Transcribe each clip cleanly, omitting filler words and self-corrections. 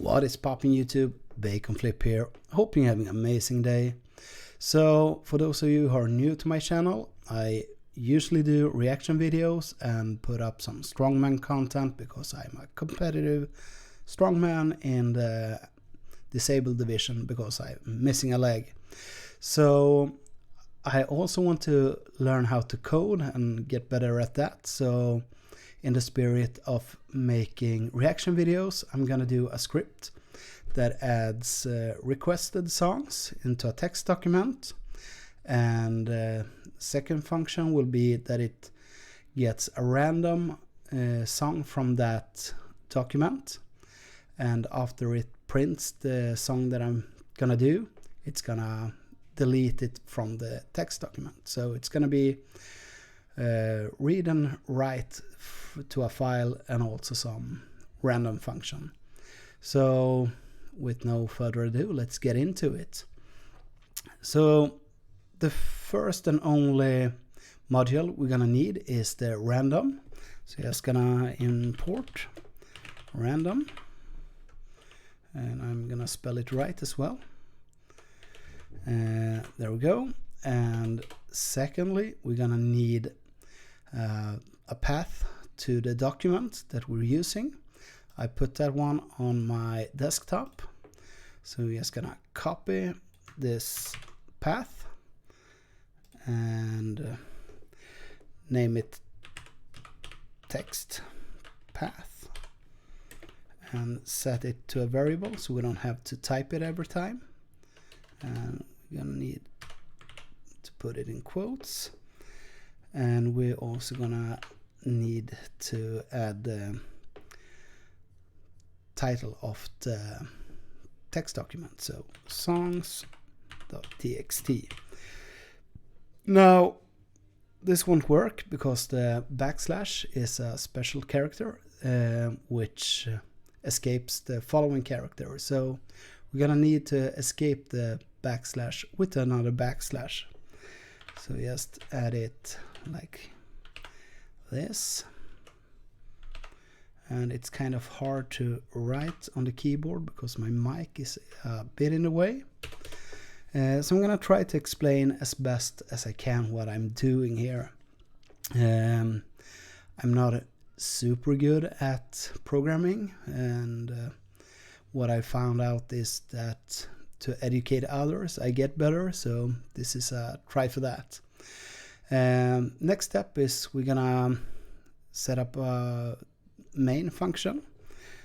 What is poppin' YouTube? Bacon Flip here. Hope you're having an amazing day. So for those of you who are new to my channel, I usually do reaction videos and put up some strongman content because I'm a competitive strongman in the disabled division because I'm missing a leg. So I also want to learn how to code and get better at that. So in the spirit of making reaction videos, I'm gonna do a script that adds requested songs into a text document, and second function will be that it gets a random song from that document, and after it prints the song that I'm gonna do, it's gonna delete it from the text document. So it's gonna be read and write to a file and also some random function. So with no further ado, let's get into it. So the first and only module we're gonna need is the random. So just gonna import random, and I'm gonna spell it right as well. There we go. And secondly, we're gonna need a path to the document that we're using. I put that one on my desktop, so we're just gonna copy this path and name it text path and set it to a variable so we don't have to type it every time. And we're gonna need to put it in quotes, and we're also gonna need to add the title of the text document, so songs.txt. Now this won't work because the backslash is a special character which escapes the following character, so we're gonna need to escape the backslash with another backslash. So just add it like this, and it's kind of hard to write on the keyboard because my mic is a bit in the way. So I'm gonna try to explain as best as I can what I'm doing here. I'm not super good at programming, and what I found out is that to educate others I get better, so this is a try for that. Next step is we're gonna set up a main function.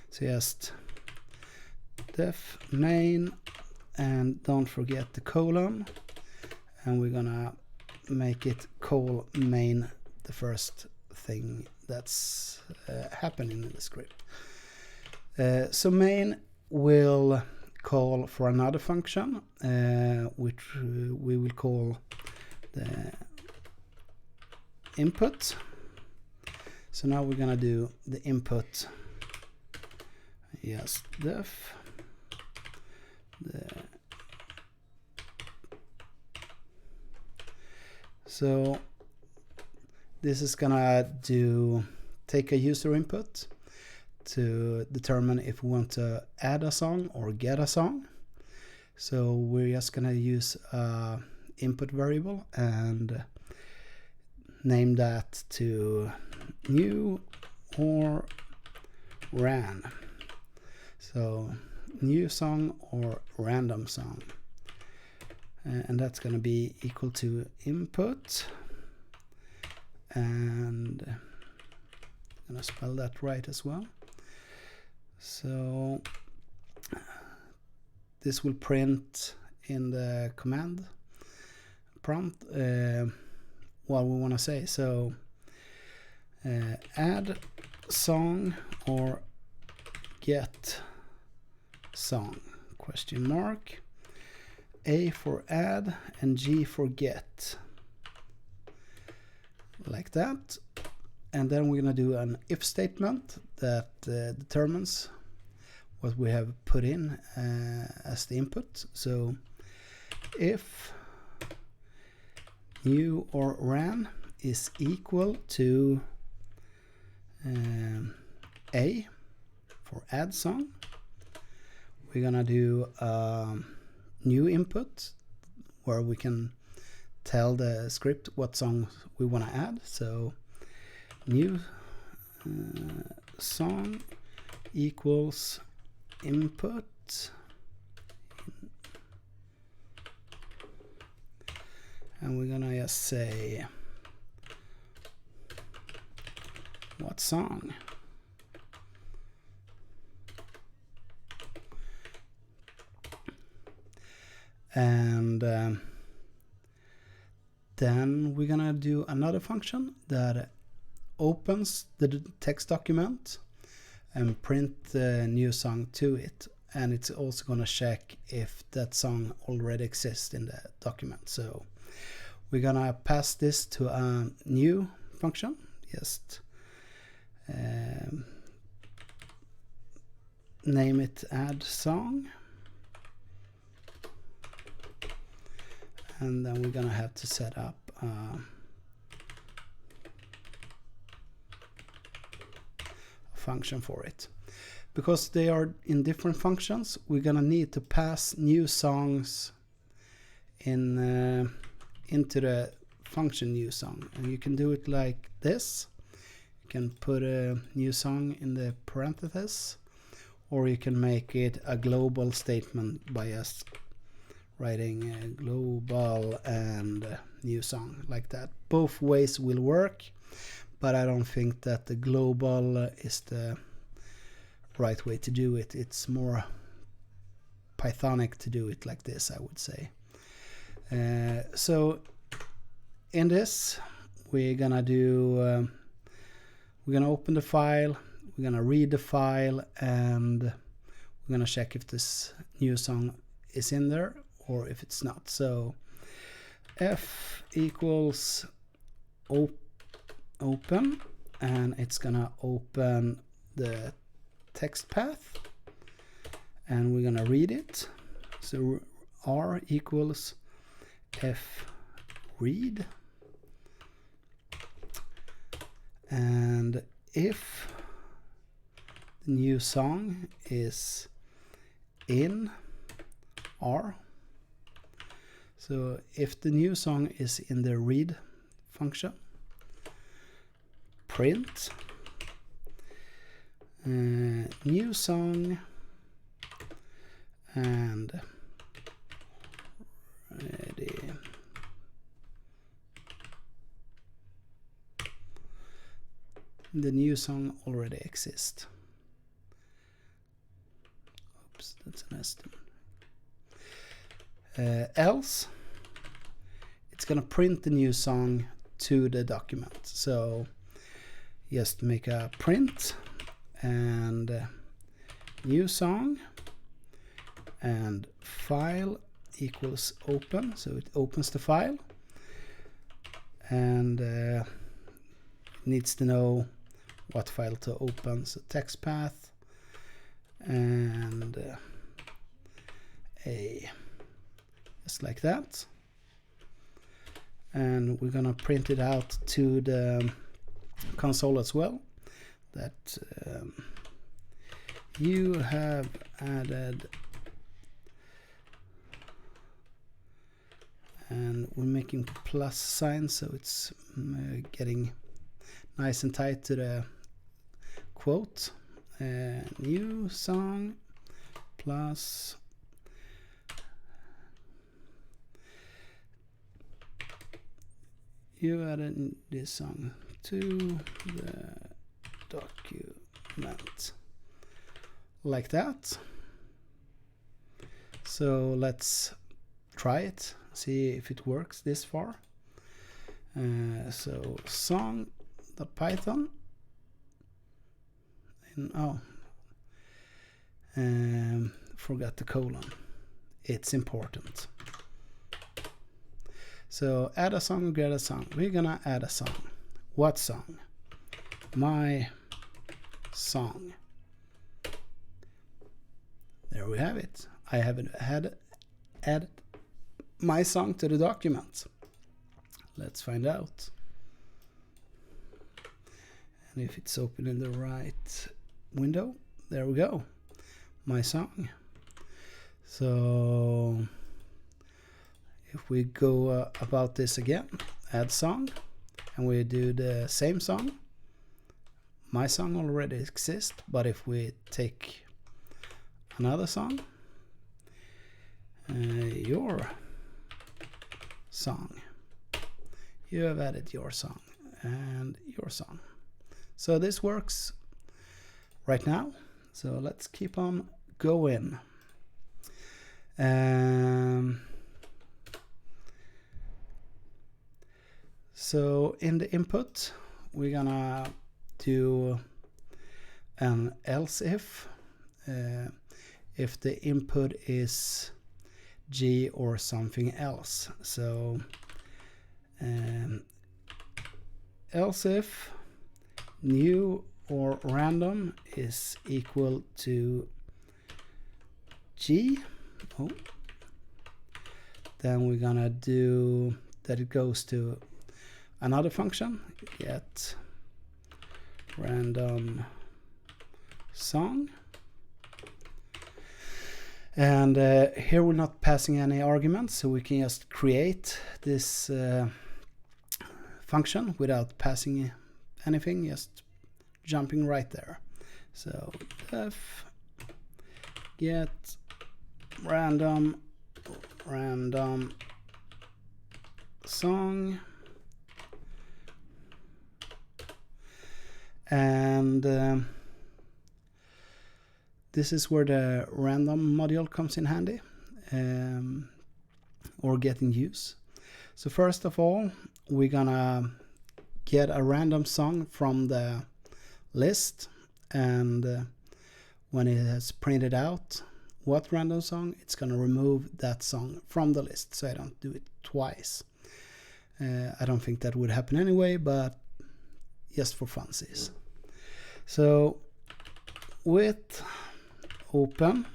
So just def main, and don't forget the colon, and we're gonna make it call main the first thing that's happening in the script. So main will call for another function which we will call the input. So now we're gonna do the input. Yes, def so this is gonna take a user input to determine if we want to add a song or get a song. So we're just gonna use a input variable and name that to new or ran. So new song or random song, and that's gonna be equal to input, and I'm gonna spell that right as well. So this will print in the command prompt what we want to say. So add song or get song, question mark, A for add and G for get, like that. And then we're gonna do an if statement that determines what we have put in as the input. So if new or ran is equal to A for add song, we're gonna do new input where we can tell the script what song we want to add. So new song equals input, and we're gonna just say what song. And then we're gonna do another function that opens the text document and print the new song to it, and it's also gonna check if that song already exists in the document. So we're gonna pass this to a new function. Just name it add song, and then we're gonna have to set up a function for it. Because they are in different functions, we're gonna need to pass new songs in into the function new song, and you can do it like this. You can put a new song in the parentheses, or you can make it a global statement by just writing a global and new song like that. Both ways will work, but I don't think that the global is the right way to do it. It's more Pythonic to do it like this, I would say. So in this, we're gonna do we're gonna open the file, we're gonna read the file, and we're gonna check if this new song is in there or if it's not. So f equals open, and it's gonna open the text path, and we're gonna read it. So r equals f read, and if the new song is in r, so if the new song is in the read function, print new song and ready. The new song already exists. Oops, that's an estimate. Else, it's gonna print the new song to the document. So just make a print and new song and file equals open, so it opens the file, and needs to know what file to open. So text path and a just like that, and we're gonna print it out to the console as well, that you have added, and we're making plus signs so it's getting nice and tight to the quote. New song plus you added this song to the document like that. So let's try it, see if it works this far. So song.python, and forgot the colon. It's important. So add a song, get a song. We're gonna add a song. What song? My song. There we have it. I haven't added my song to the document. Let's find out. And if it's open in the right window, there we go. My song. So if we go about this again, add song, and we do the same song. My song already exists, but if we take another song, your song, you have added your song and your song. So this works right now. So let's keep on going. So in the input, we're gonna do an else if the input is G or something else. So else if new or random is equal to G, then we're gonna do that it goes to another function, get random song, and here we're not passing any arguments, so we can just create this function without passing anything, just jumping right there. So def get random song, and this is where the random module comes in handy, or get in use. So first of all, we're gonna get a random song from the list, and when it has printed out what random song, it's gonna remove that song from the list, so I don't do it twice. I don't think that would happen anyway, but just for funsies. So with open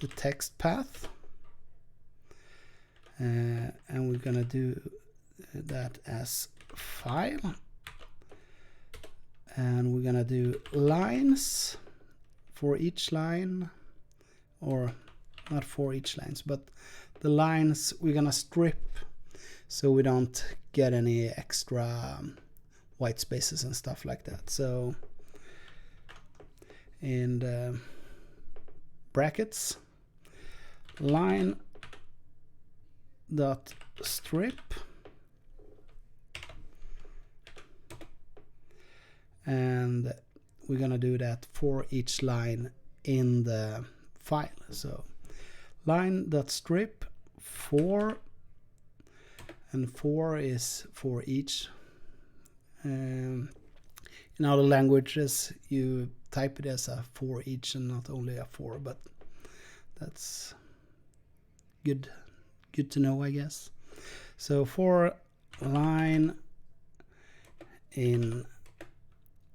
the text path, and we're gonna do that as file, and we're gonna do lines for each line, or not for each lines, but the lines we're gonna strip so we don't get any extra white spaces and stuff like that. So in the brackets, line dot strip, and we're gonna do that for each line in the file. So line dot strip for, and for is for each. In other languages you type it as a for each and not only a for, but that's good to know, I guess. So for line in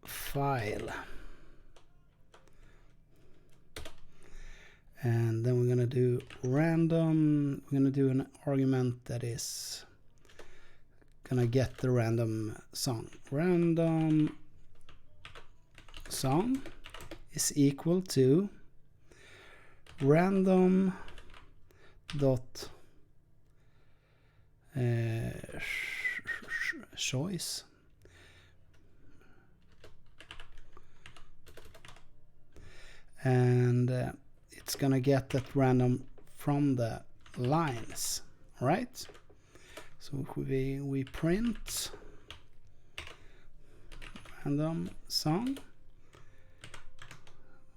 file, and then we're gonna do random, we're gonna do an argument that is gonna get the random song. Random song is equal to random dot choice, and it's gonna get that random from the lines, right? So if we print random song,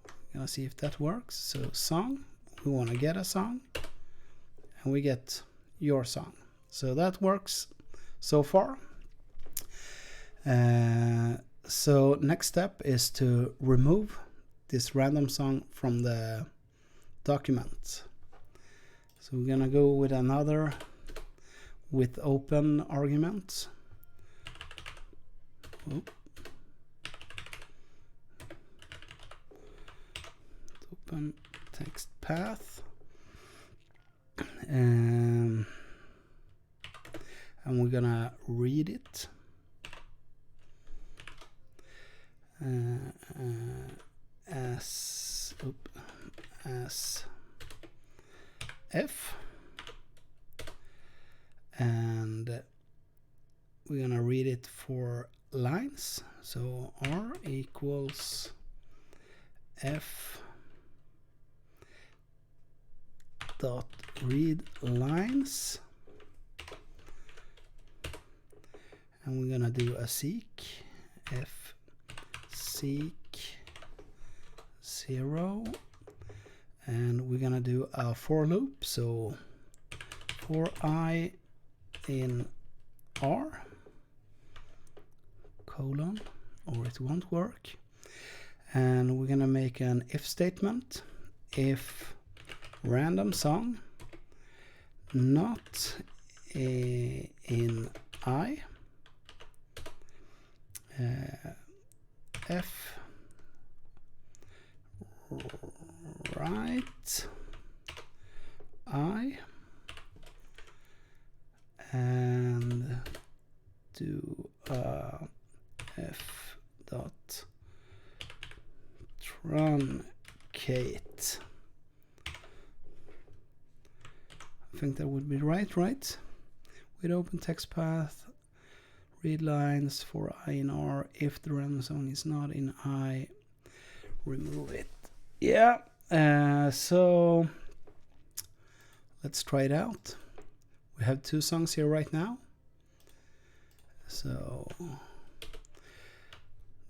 we're gonna see if that works. So song, we want to get a song, and we get your song. So that works so far. So next step is to remove this random song from the document. So we're gonna go with another with open argument. Open text path, and we're gonna read it as F, and we're gonna read it for lines. So R equals F dot read lines, and we're gonna do a seek, F seek 0, and we're gonna do a for loop. So for I in R colon, or it won't work, and we're gonna make an if statement. If random song not in I, F right I, and do F dot truncate. I think that would be right? With open text path, read lines for I in R. If the random song is not in I, remove it. Yeah, so let's try it out. We have 2 songs here right now. So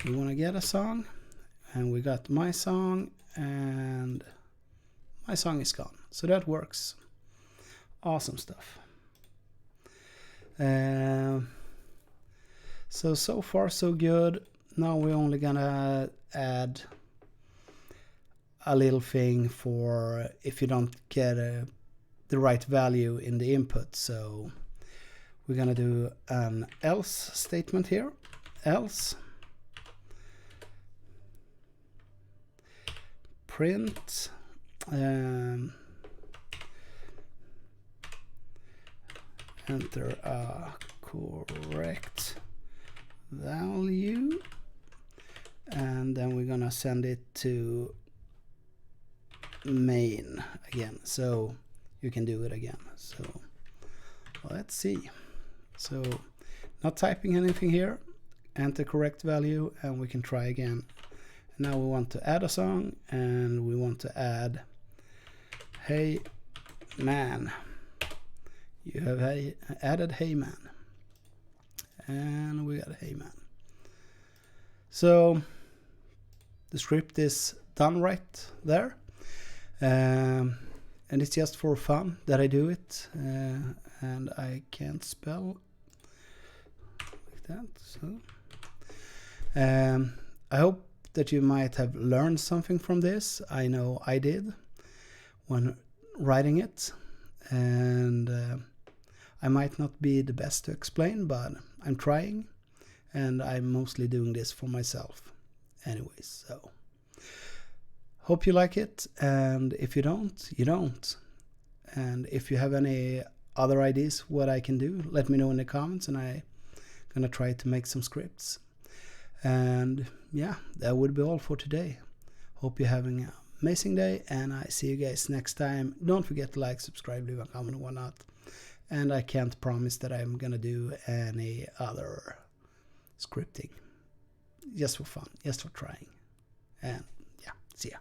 we want to get a song, and we got my song, and my song is gone. So that works. Awesome stuff. So far so good. Now we're only gonna add a little thing for if you don't get the right value in the input. So we're gonna do an else statement here. Else print enter a correct value, and then we're gonna send it to main again, so you can do it again. So let's see. So not typing anything here, enter correct value, and we can try again. Now we want to add a song, and we want to add hey man. You have added hey man, and we got hey man. So the script is done right there, and it's just for fun that I do it, and I can't spell like that. So I hope that you might have learned something from this. I know I did when writing it, and I might not be the best to explain, but I'm trying, and I'm mostly doing this for myself anyways. So hope you like it, and if you don't, you don't. And if you have any other ideas what I can do, let me know in the comments, and I'm gonna try to make some scripts. And yeah, that would be all for today. Hope you're having an amazing day, and I see you guys next time. Don't forget to like, subscribe, leave a comment and whatnot. And I can't promise that I'm gonna do any other scripting. Just for fun, just for trying. And yeah, see ya.